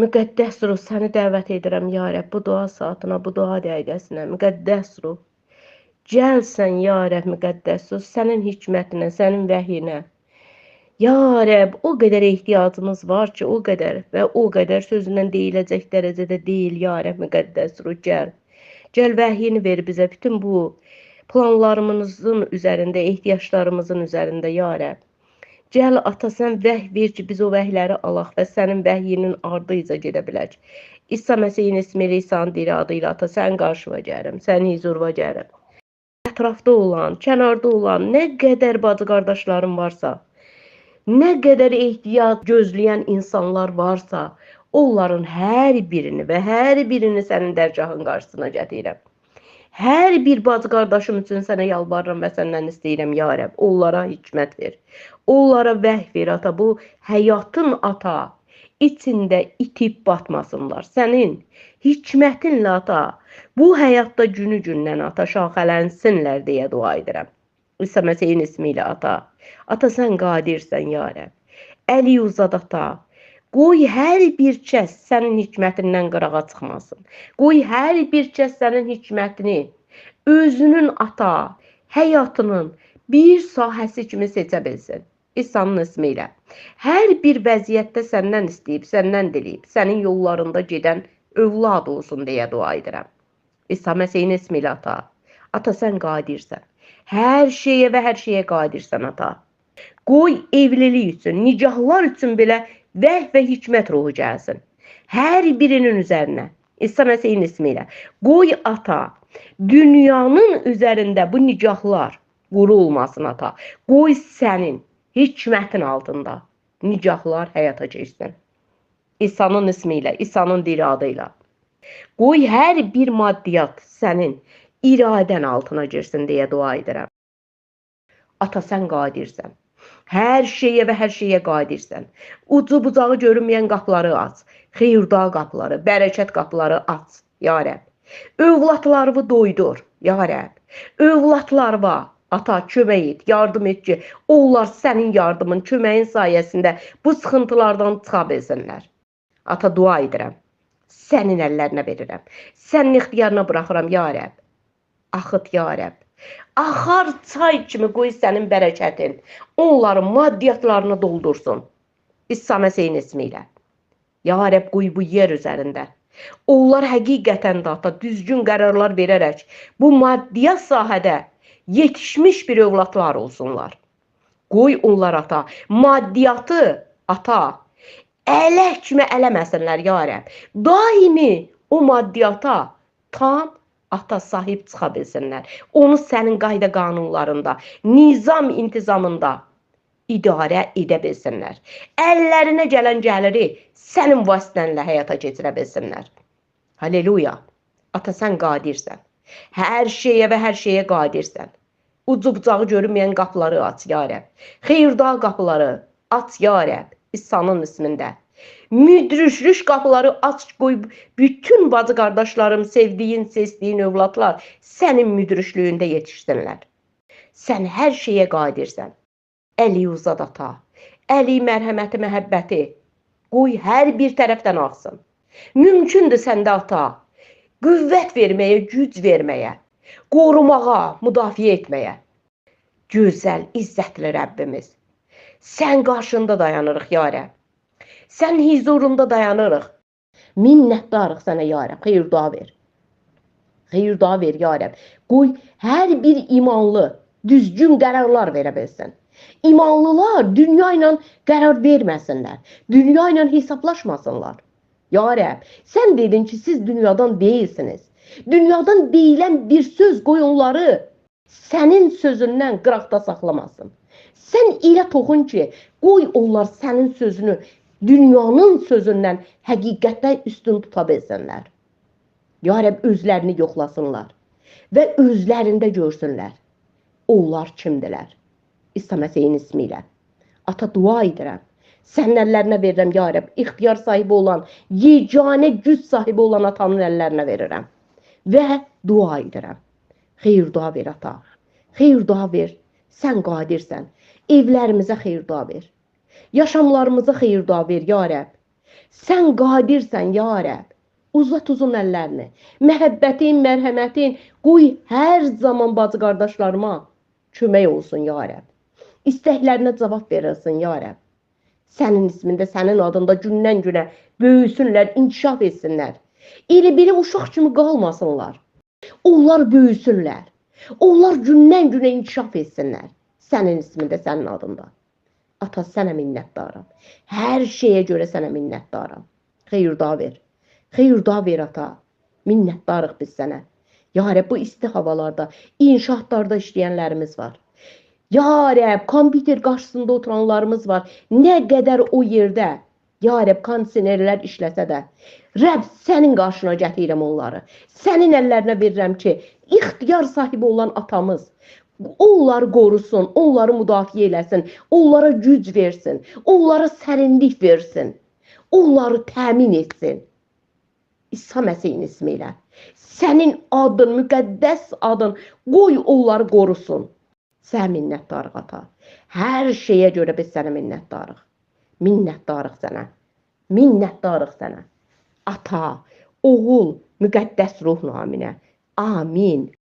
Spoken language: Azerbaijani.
Müqəddəs ruh, səni dəvət edirəm, ya Rəbb, bu dua saatına, bu dua dəqiqəsinə. Müqəddəs ruh, gəlsən, ya Rəbb, müqəddəs ruh, sənin hikmətinə, sənin vəhyinə. Ya Rəbb, o qədər ehtiyacımız var ki, o qədər və o qədər sözündən deyiləcək dərəcədə deyil, ya Rəbb, müqəddəs ruh, gəl. Gəl vəhyini ver bizə, bütün bu planlarımızın üzərində, ehtiyaclarımızın üzərində, ya Rəbb. Gəl ata, sən vəhy ver ki, biz o vəhləri alaq və sənin vəhyinin ardıyca gedə bilək. İsa Məsihin ismiyle, İsa'nın diri adıyla ata, sən qarşıma gəlirəm, sən huzuruna gəlirəm. Ətrafda olan, kənarda olan nə qədər bacı qardaşlarım varsa, nə qədər ehtiyac gözləyən insanlar varsa, onların hər birini və hər birini sənin dərgahın qarşısına gətirirəm. Hər bir bacı qardaşım üçün sənə yalvarıram və səndən istəyirəm, ya Rəbb, onlara hikmət ver. Onlara vəhy ver, ata, bu həyatın, ata, içində itib batmasınlar. Sənin hikmətinlə, ata, bu həyatda günü-gündən, ata, şaxələnsinlər deyə dua edirəm. İsa Məsihin ismiyle, ata. Ata, sən qadirsən, ya Rəbb. Əli uzad, ata. Qoy hər bir kəs sənin hikmətindən qırağa çıxmasın. Qoy hər bir kəs sənin hikmətini özünün, ata, həyatının bir sahəsi kimi seçə bilsin. İsa'nın ismiyle. Hər bir vəziyyətdə səndən istəyib, səndən diləyib, sənin yollarında gedən övlad olsun deyə dua edirəm. İsa Məsihin ismiyle, ata. Ata, sən qadirsən. Hər şeyə və hər şeyə qadirsən, ata. Qoy evlilik üçün, nicahlar üçün belə vəhy və hikmət ruhu gəlsin. Hər birinin üzərinə. İsa Məsihin ismiyle. Qoy, ata, dünyanın üzərində bu nicahlar qurulmasın, ata. Qoy sənin hikmətin altında nicahlar həyata keçsin. İsa'nın ismiyle, İsa'nın diri adıyla. Qoy hər bir maddiyat sənin iradən altına girsin deyə dua edirəm. Ata, sən qadirsən. Hər şeyə və hər şeyə qadirsən. Ucu bucağı görünməyən qapıları aç. Xeyirda qapıları, bərəkət qapıları aç, ya Rəbb. Övladlarını doydur, ya Rəbb. Övladlarına, ata, kömək et, yardım et ki, onlar sənin yardımın, köməyin sayəsində bu sıxıntılardan çıxa bilsinlər. Ata, dua edirəm. Sənin əllərinə verirəm. Sənin ixtiyarına buraxıram, ya Rəbb. Axıt, ya Rəbb. Axar çay kimi qoy sənin bərəkətin onların maddiyyatlarını doldursun. İsa Məsihin ismiyle. Ya Rəbb, qoy bu yer üzərində. Onlar həqiqətən də, ata, düzgün qərarlar verərək bu maddiyyat sahədə yetişmiş bir övladlar olsunlar. Qoy onlar, ata, maddiyyatı, ata, ələk kimi eləməsinlər, ya Rəbb. Daimi o maddiyyata tam, ata, sahib çıxa bilsinlər. Onu sənin qayda qanunlarında, nizam intizamında idarə edə bilsinlər. Əllərinə gələn gəliri sənin vasitənlə həyata keçirə bilsinlər. Halleluya. Ata, sən qadirsən. Hər şeyə və hər şeyə qadirsən. Ucu bucağı görünməyən qapıları aç, ya Rəbb. Xeyirda qapıları aç, ya Rəbb. İsa'nın ismində. Müdrişlük qapıları aç, qoy bütün bacı qardaşlarım, sevdiyin, seçdiyin övladlar sənin müdrişlüyündə yetişsinlər. Sən hər şeyə qadirsən. Əli uzad, ata. Əli mərhəməti, məhəbbəti qoy hər bir tərəfdən axsın. Mümkündür səndə, ata, qüvvət verməyə, güc verməyə, qorumağa, müdafiə etməyə. Gözəl, izzətli Rəbbimiz. Sən qarşında dayanırıq, ya Rəbb. Sən huzurunda dayanırıq. Minnətdarıq sənə, ya Rəbb. Xeyir dua ver. Xeyir dua ver, ya Rəbb. Qoy hər bir imanlı düzgün qərarlar verə bilsin. İmanlılar dünya ilə qərar verməsinlər. Dünya ilə hesablaşmasınlar. Ya Rəbb, sən dedin ki, siz dünyadan deyilsiniz. Dünyadan deyilən bir söz qoy onları sənin sözündən qıraqda saxlamasın. Sən elə toxun ki, qoy onlar sənin sözünü dünyanın sözündən həqiqətdə üstün tuta bilsinlər. Ya Rəbb, özlərini yoxlasınlar və özlərində görsünlər. Onlar kimdilər? İsa Məsihin ismiyle. Ata, dua edirəm. Sənin əllərinə verirəm, ya Rəbb. İxtiyar sahibi olan, yeganə güc sahibi olan atanın əllərinə verirəm. Və dua edirəm. Xeyir dua ver, ata. Xeyir dua ver. Sən qadirsən. Evlərimizə xeyir dua ver. Yaşamlarımıza xeyir dua ver, ya Rəbb. Sən qadirsən, ya Rəbb. Uzat uzun əllərini. Məhəbbətin, mərhəmətin qoy hər zaman bacı qardaşlarıma kömək olsun, ya Rəbb. İstəklərinə cavab verilsin, ya Rəbb. Sənin ismində, sənin adında gündən günə böyüsünlər, inkişaf etsinlər. İri-biri uşaq kimi qalmasınlar. Onlar böyüsünlər. Onlar gündən günə inkişaf etsinlər. Sənin ismində, sənin adında. Ata, sənə minnətdaram. Hər şeyə görə sənə minnətdaram. Xeyir-dua ver. Xeyir-dua ver, ata. Minnətdarıq biz sənə. Ya Rəbb, bu isti havalarda, inşaatlarda işləyənlərimiz var. Ya Rəbb, kompüter qarşısında oturanlarımız var. Nə qədər o yerdə, ya Rəbb, kondisionerlər işləsə də, Rəbb, sənin qarşına gətirirəm onları. Sənin əllərinə verirəm ki, ixtiyar sahibi olan atamız, onları qorusun, onları müdafiə eləsin, onlara güc versin, onlara sərinlik versin, onları təmin etsin. İsa Məsihin ismi ilə. Sənin adın, müqəddəs adın, qoy onları qorusun. Sənə minnətdarıq, ata. Hər şeyə görə biz sənə minnətdarıq. Minnətdarıq sənə. Minnətdarıq sənə. Ata, oğul, müqəddəs ruh naminə. Amin.